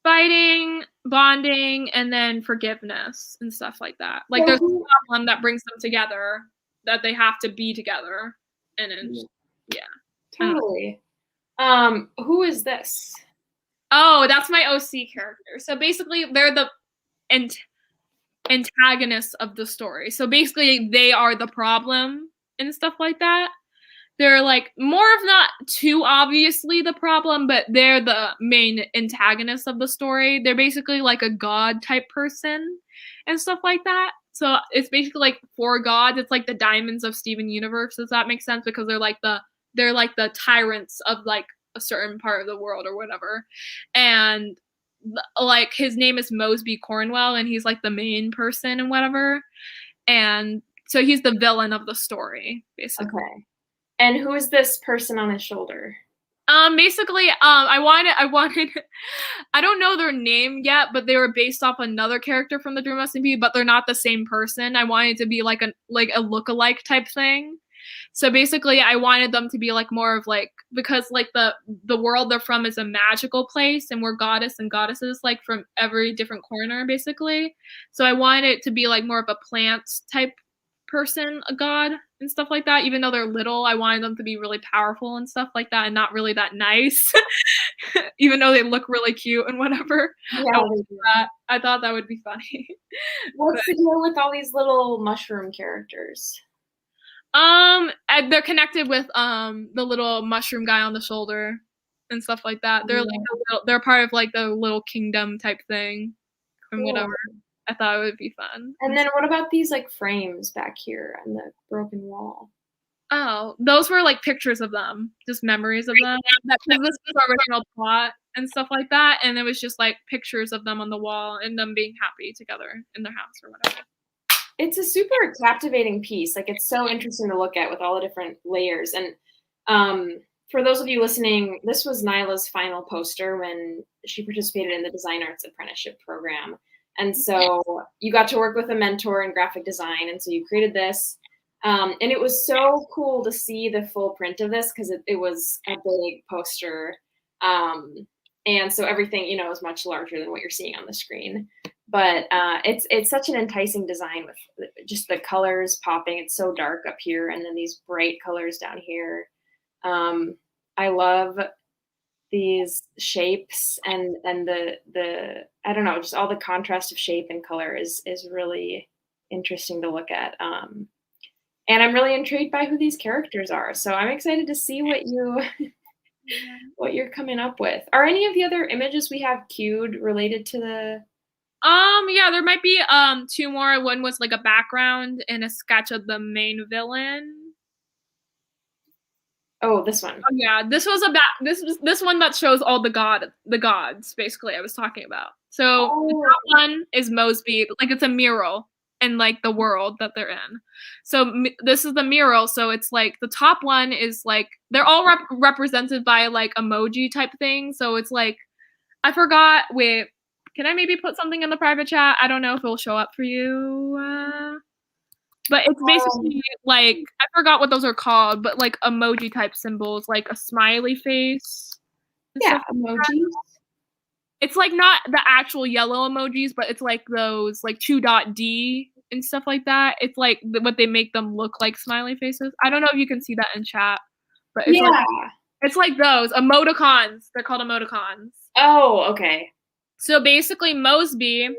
fighting, bonding, and then forgiveness and stuff like that. Like there's a problem that brings them together that they have to be together. And then, yeah. Totally. Who is this? Oh, that's my OC character. So basically, they're the antagonists of the story. So basically, they are the problem and stuff like that. They're like more of not too obviously the problem, but they're the main antagonists of the story. They're basically like a god type person and stuff like that. So it's basically like 4 gods. It's like the diamonds of Steven Universe. Does that make sense? Because they're like the tyrants of like a certain part of the world or whatever. And like his name is Mosby Cornwell, and he's like the main person and whatever. And so he's the villain of the story, basically. Okay. And who is this person on his shoulder? Basically, I wanted, I don't know their name yet, but they were based off another character from the Dream SMP, but they're not the same person. I wanted to be like a look-alike type thing. So basically, I wanted them to be like more of like, because like the world they're from is a magical place, and we're goddess and goddesses like from every different corner, basically. So I wanted it to be like more of a plant type person, a god and stuff like that. Even though they're little, I wanted them to be really powerful and stuff like that and not really that nice. Even though they look really cute and whatever. Yeah, I thought that would be funny. What's the deal with all these little mushroom characters? They're connected with the little mushroom guy on the shoulder and stuff like that. They're like they're part of like the little kingdom type thing and whatever. I thought it would be fun. And then what about these like frames back here on the broken wall? Oh, those were like pictures of them, just memories of them. Because this was our original plot and stuff like that, and it was just like pictures of them on the wall and them being happy together in their house or whatever. It's a super captivating piece. Like it's so interesting to look at with all the different layers. And for those of you listening, this was Nyla's final poster when she participated in the Design Arts Apprenticeship program. And so you got to work with a mentor in graphic design. And so you created this. And it was so cool to see the full print of this because it was a big poster. And so everything, you know, is much larger than what you're seeing on the screen. But it's such an enticing design with just the colors popping. It's so dark up here, and then these bright colors down here. I love these shapes and the I don't know, just all the contrast of shape and color is really interesting to look at. And I'm really intrigued by who these characters are. So I'm excited to see what what you're coming up with. Are any of the other images we have queued related to the Yeah, there might be 2 more. One was like a background and a sketch of the main villain. Oh, this one. Oh yeah, this one that shows all the gods basically I was talking about. So the top one is Mosby, like it's a mural in like the world that they're in. So this is the mural. So it's like the top one is like they're all represented by like emoji type thing. So it's like I forgot. Wait, can I maybe put something in the private chat? I don't know if it'll show up for you. But it's basically like I forgot what those are called, but like emoji type symbols, like a smiley face. Yeah, emojis. It's like not the actual yellow emojis, but it's like those like 2.D and stuff like that. It's like what they make them look like smiley faces. I don't know if you can see that in chat, but it's like those emoticons. They're called emoticons. Oh, okay. So basically, Mosby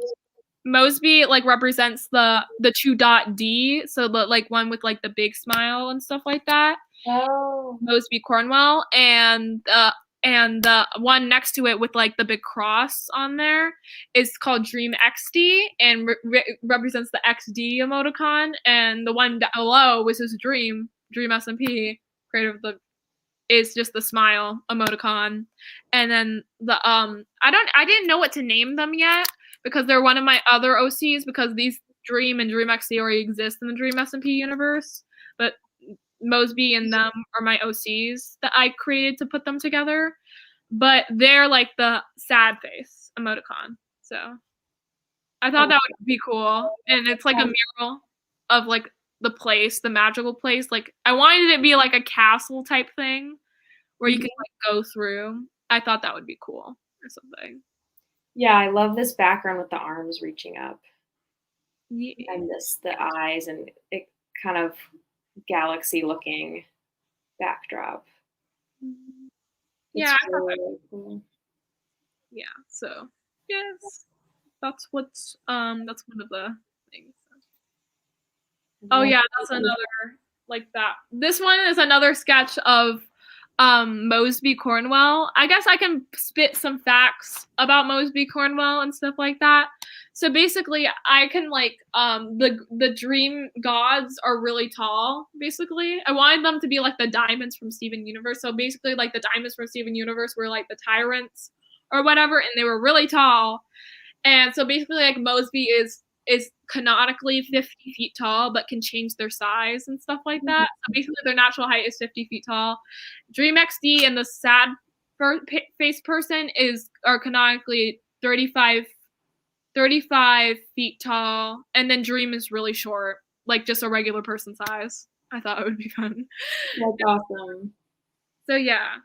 like represents the 2.D, so the like one with like the big smile and stuff like that. Oh. Mosby Cornwell, and the one next to it with like the big cross on there is called Dream XD and represents the XD emoticon, and the one down below, which is Dream SMP, creator of the is just the smile emoticon. And then the I didn't know what to name them yet because they're one of my other OCs because these Dream and Dream XD already exist in the Dream SMP universe, but Mosby and them are my OCs that I created to put them together. But they're like the sad face emoticon. So I thought that would be cool. And it's like a mural of like the place, the magical place. Like I wanted it to be like a castle type thing where you can like go through. I thought that would be cool or something. Yeah, I love this background with the arms reaching up. Yeah. And the eyes and it kind of galaxy looking backdrop. Yeah, really cool. Yeah, so yes. That's what's that's one of the things. Oh yeah, that's another like that. This one is another sketch of Mosby Cornwell. I guess I can spit some facts about Mosby Cornwell and stuff like that. So basically I can like the dream gods are really tall, basically. I wanted them to be like the diamonds from Steven Universe. So basically like the diamonds from Steven Universe were like the tyrants or whatever, and they were really tall. And so basically like Mosby is canonically 50 feet tall, but can change their size and stuff like that. So basically their natural height is 50 feet tall. Dream XD and the sad face person are canonically 35 feet tall. And then Dream is really short, like just a regular person size. I thought it would be fun. That's awesome. So yeah.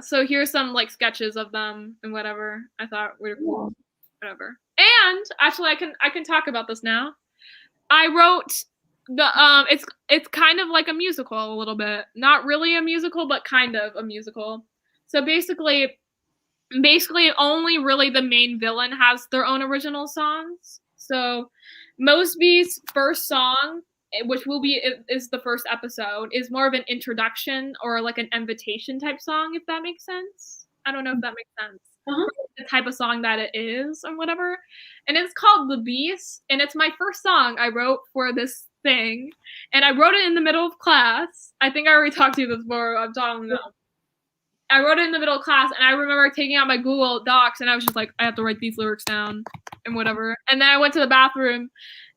So here's some like sketches of them and whatever. I thought were cool. Whatever. And actually I can talk about this now. I wrote the it's kind of like a musical a little bit. Not really a musical, but kind of a musical. So basically only really the main villain has their own original songs. So Mosby's first song, which is the first episode, is more of an introduction or like an invitation type song, if that makes sense. I don't know if that makes sense. The type of song that it is or whatever. And it's called The Beast, and it's my first song I wrote for this thing, and I wrote it in the middle of class. I think I already talked to you before. I'm talking about. I wrote it in the middle of class, and I remember taking out my Google Docs, and I was just like, I have to write these lyrics down and whatever. And then I went to the bathroom,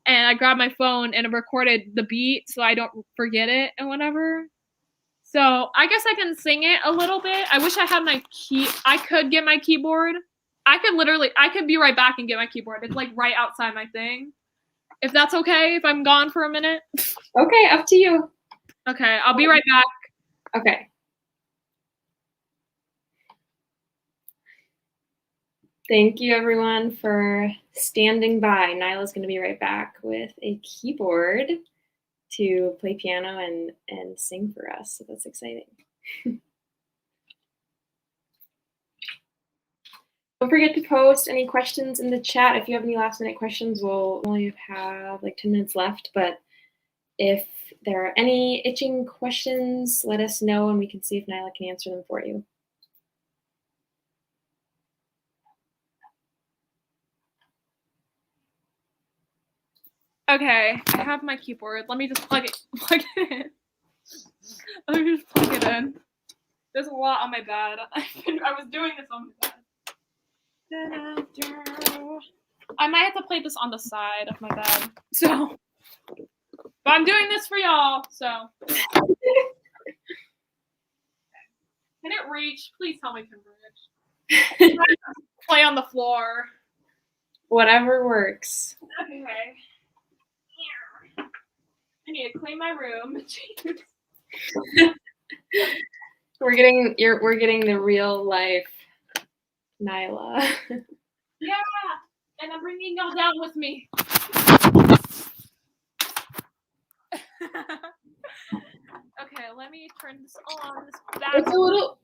and I grabbed my phone and recorded the beat so I don't forget it and whatever. So I guess I can sing it a little bit. I wish I had my I could get my keyboard. I could be right back and get my keyboard. It's like right outside my thing. If that's okay, if I'm gone for a minute. Okay, up to you. Okay, I'll be right back. Okay. Thank you, everyone, for standing by. Nyla's going to be right back with a keyboard to play piano and sing for us. So that's exciting. Don't forget to post any questions in the chat. If you have any last minute questions, we'll only have like 10 minutes left. But if there are any itching questions, let us know and we can see if Nyla can answer them for you. Okay, I have my keyboard. Let me just plug it in. Let me just plug it in. There's a lot on my bed. I was doing this on my bed. I might have to play this on the side of my bed. So, but I'm doing this for y'all. So, can it reach? Please tell me it can reach. Play on the floor. Whatever works. Okay. I need to clean my room. We're getting the real life Nyla. Yeah, and I'm bringing y'all down with me. Okay, let me turn this on.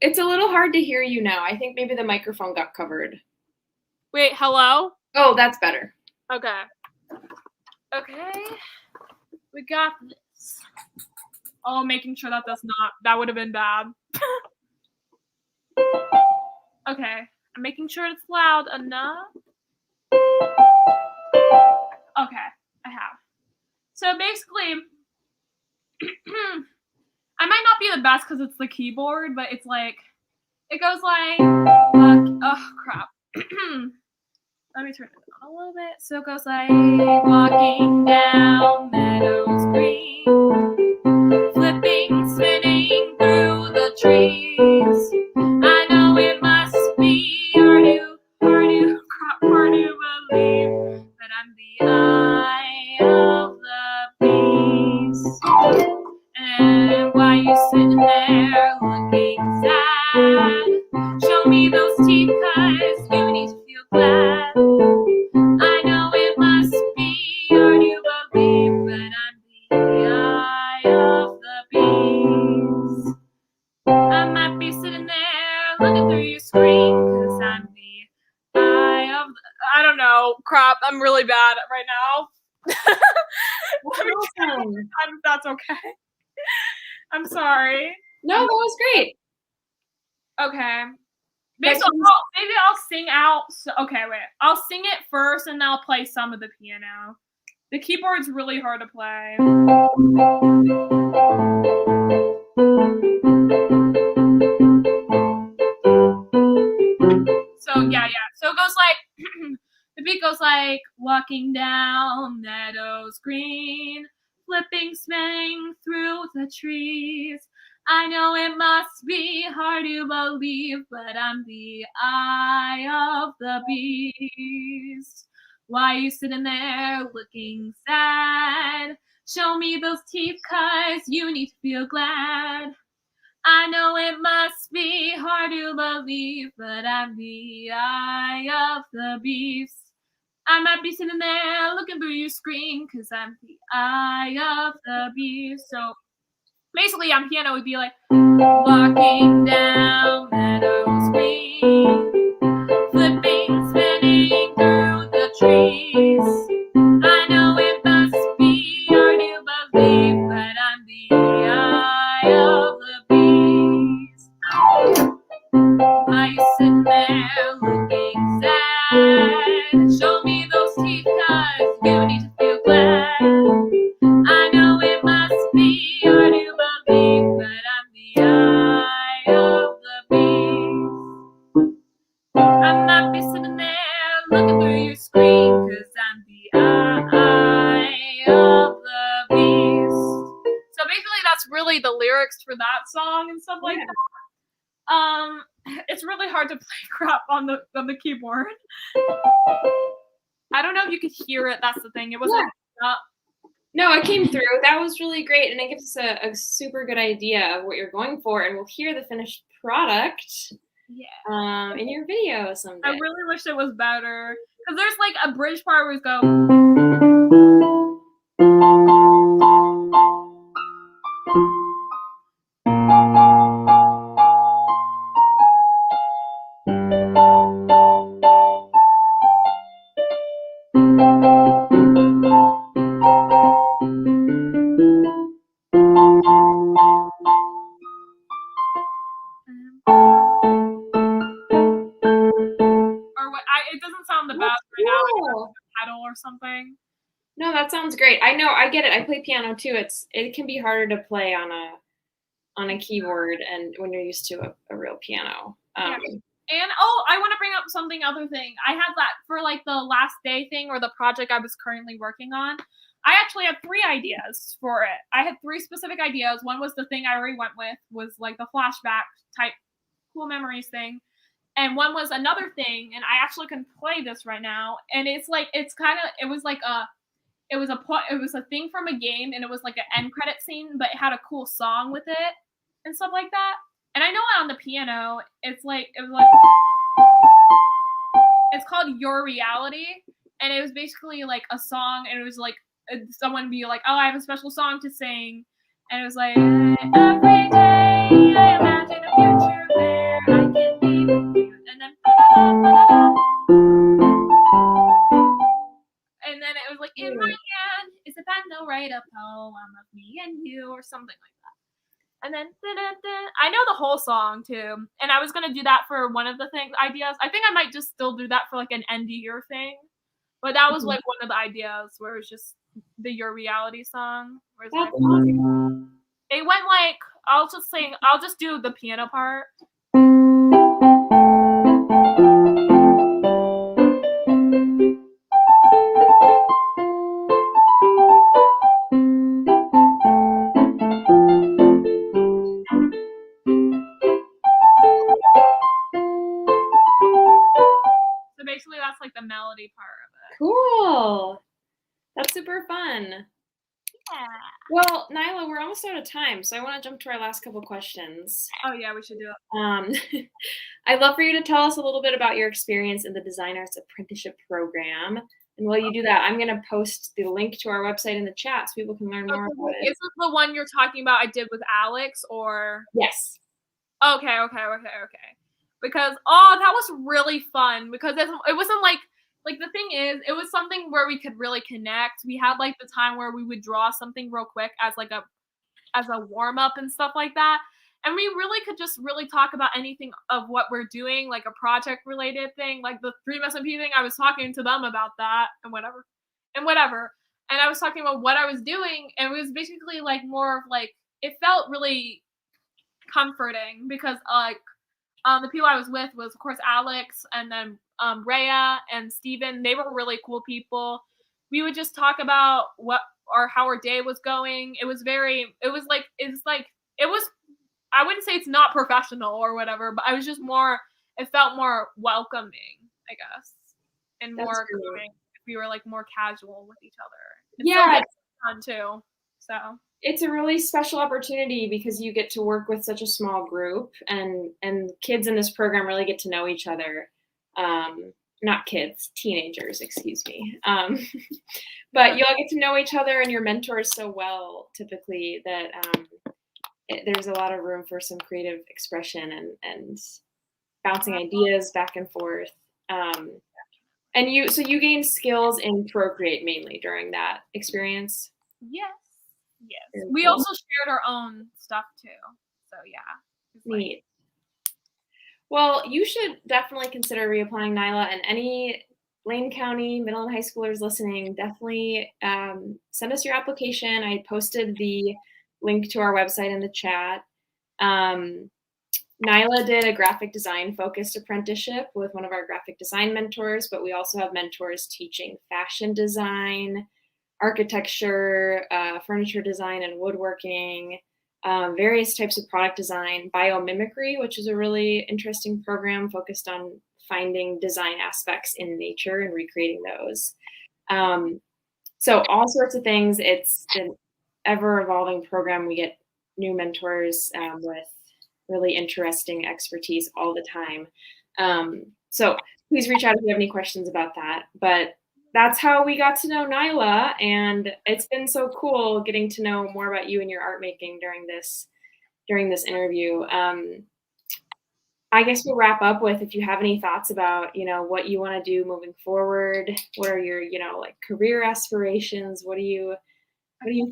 It's a little hard to hear you now. I think maybe the microphone got covered. Wait, hello? Oh, that's better. Okay. Okay. We got this. Oh, making sure that that would have been bad. Okay. I'm making sure it's loud enough. Okay, I have. So basically, I might not be the best because it's the keyboard, but it's like, it goes like, oh crap. Let me turn it on a little bit. So it goes like, walking down meadows green, flipping, spinning through the trees. I know it must be hard to believe that I'm the eye of the beast. And why you sitting there looking sad? Show me those teeth, 'cause you need to feel glad. I know it must be hard to believe that I'm the eye of the beast. I might be sitting there looking through your screen, 'cause I'm the eye of the... I don't know. Crap, I'm really bad right now. Let me if that's okay. I'm sorry. No, that was great. Okay. Maybe I'll sing out. Okay, wait. I'll sing it first and then I'll play some of the piano. The keyboard's really hard to play. So yeah. So it goes like the beat goes like, walking down meadows green, flipping, spinning through the trees. I know it must be hard to believe, but I'm the eye of the beast. Why you sitting there looking sad? Show me those teeth, 'cause you need to feel glad. I know it must be hard to believe, but I'm the eye of the beast. I might be sitting there looking through your screen, 'cause I'm the eye of the beast. So basically on piano would be like, walking down meadows green, flipping, spinning through the trees. I know it must be hard to believe, but I'm the eye of the beast. Why you sitting there looking sad? Show me those teeth, 'cause you need to feel glad. I know it must be hard to believe, but I'm the eye of the beast. I might be sitting there looking through your screen, 'cause I'm the eye of the beast. So basically that's really the lyrics for that song and stuff like that. It's really hard to play crap on the keyboard. I don't know if you could hear it, that's the thing. It wasn't No, it came through. That was really great, and it gives us a super good idea of what you're going for, and we'll hear the finished product in your video someday. I really wish it was better, because there's like a bridge part where we go. It doesn't sound the best right now. Like a pedal or something. No, that sounds great. I know, I get it. I play piano too. It can be harder to play on a keyboard and when you're used to a real piano. And I want to bring up other thing. I had that for like the last day thing or the project I was currently working on. I actually had 3 ideas for it. I had 3 specific ideas. One was the thing I already went with, was like the flashback type cool memories thing. And one was another thing, and I actually can play this right now. And it was a thing from a game, and it was like an end credit scene, but it had a cool song with it and stuff like that. And I know on the piano, it's called Your Reality, and it was basically like a song, and it was like someone be like, oh, I have a special song to sing, and it was like, every day I imagine a future where I can be with you, and then it was like, in my hand is a pen, they'll write a poem of me and you, or something like that. And then I know the whole song too, and I was gonna do that for one of the ideas. I think I might just still do that for like an end year thing, but that was like one of the ideas where it's just the Your Reality song. Where it's like, it went like, I'll just do the piano part. So basically that's like the melody part of it. Cool. That's super fun. Yeah. Well, Nyla, we're almost out of time, so I want to jump to our last couple questions. Oh yeah, we should do it. I'd love for you to tell us a little bit about your experience in the Design Arts Apprenticeship Program. And while you do that, I'm going to post the link to our website in the chat so people can learn more about it. Is this the one you're talking about I did with Alex, or? Yes. Okay. Because, that was really fun, because it wasn't like the thing is, it was something where we could really connect. We had like the time where we would draw something real quick as a warm up and stuff like that. And we really could just really talk about anything of what we're doing, like a project related thing, like the 3SMP thing. I was talking to them about that and whatever. And I was talking about what I was doing, and it was basically like more of like, it felt really comforting, because the people I was with was, of course, Alex, and then Rhea and Steven. They were really cool people. We would just talk about how our day was going. I wouldn't say it's not professional or whatever, but it felt more welcoming, I guess, and more coming if we were like more casual with each other. It's fun too. So it's a really special opportunity because you get to work with such a small group, and kids in this program really get to know each other. Not kids, teenagers, excuse me. But you all get to know each other and your mentors so well, typically, that there's a lot of room for some creative expression and bouncing ideas back and forth. And you gain skills in Procreate mainly during that experience? Yes. We also shared our own stuff too. So yeah. Neat. Well, you should definitely consider reapplying, Nyla, and any Lane County middle and high schoolers listening, definitely send us your application. I posted the link to our website in the chat. Nyla did a graphic design focused apprenticeship with one of our graphic design mentors, but we also have mentors teaching fashion design, architecture, furniture design and woodworking, various types of product design, biomimicry, which is a really interesting program focused on finding design aspects in nature and recreating those. So all sorts of things. It's an ever-evolving program. We get new mentors with really interesting expertise all the time. So please reach out if you have any questions about that. But that's how we got to know Nyla, and it's been so cool getting to know more about you and your art making during this interview. I guess we'll wrap up with if you have any thoughts about, what you want to do moving forward. What are your, like career aspirations? What are you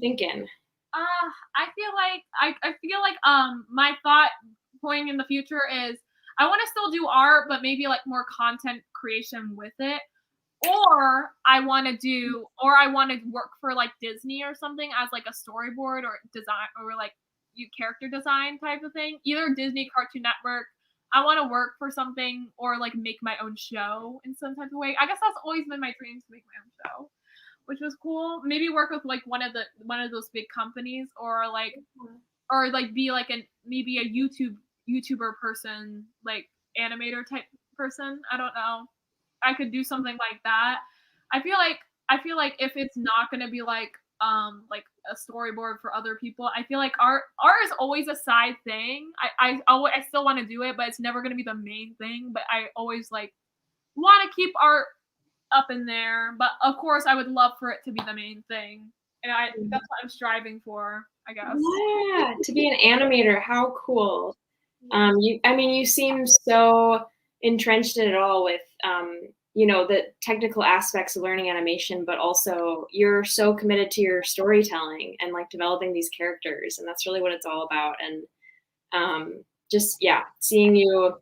thinking? I feel like my thought point in the future is I want to still do art, but maybe like more content creation with it. Or I want to work for like Disney or something as like a storyboard or design or like you character design type of thing. Either Disney, Cartoon Network. I want to work for something or like make my own show in some type of way. I guess that's always been my dream to make my own show, which was cool. Maybe work with like one of those big companies or like be like maybe a YouTuber person, like animator type person. I don't know. I could do something like that. I feel like if it's not gonna be like a storyboard for other people, I feel like art is always a side thing. I still want to do it, but it's never gonna be the main thing. But I always like want to keep art up in there. But of course, I would love for it to be the main thing, and that's what I'm striving for, I guess. Yeah, to be an animator, how cool. Yeah. You seem so entrenched in it all with, the technical aspects of learning animation, but also you're so committed to your storytelling and like developing these characters, and that's really what it's all about. And just yeah, seeing you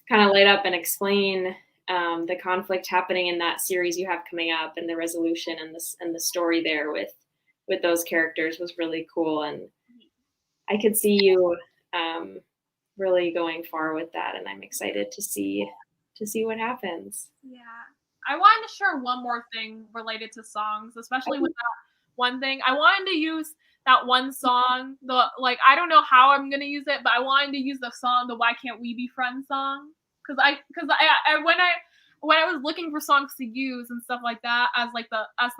kind of light up and explain the conflict happening in that series you have coming up, and the resolution and the story there with those characters was really cool, and I could see you really going far with that, and I'm excited to see what happens. Yeah. I wanted to share one more thing related to songs, especially with that one thing. I wanted to use that one song. I don't know how I'm gonna use it, but I wanted to use the song, the "Why Can't We Be Friends" song, because when I was looking for songs to use and stuff like that as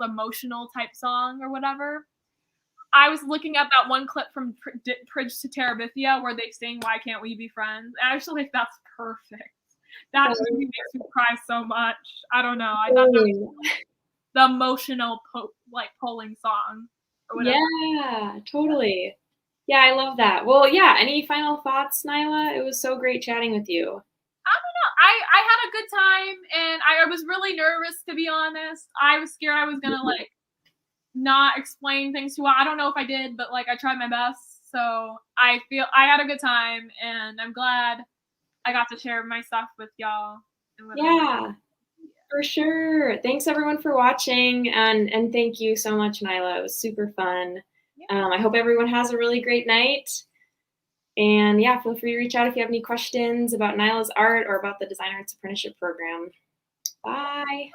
the emotional type song or whatever, I was looking at that one clip from Bridge to Terabithia where they sing "Why Can't We Be Friends," and I actually think that's perfect. That movie makes me cry so much. I don't know. I thought that was the emotional polling song or whatever. Yeah, totally. Yeah, I love that. Well, yeah, any final thoughts, Nyla? It was so great chatting with you. I don't know. I had a good time and I was really nervous, to be honest. I was scared I was gonna not explain things too well. I don't know if I did, but like I tried my best. So I feel I had a good time and I'm glad I got to share my stuff with y'all and whatever. Yeah, for sure. Thanks everyone for watching, and thank you so much, Nyla. It was super fun. Yeah. I hope everyone has a really great night. And yeah, feel free to reach out if you have any questions about Nyla's art or about the Design Arts Apprenticeship Program. Bye.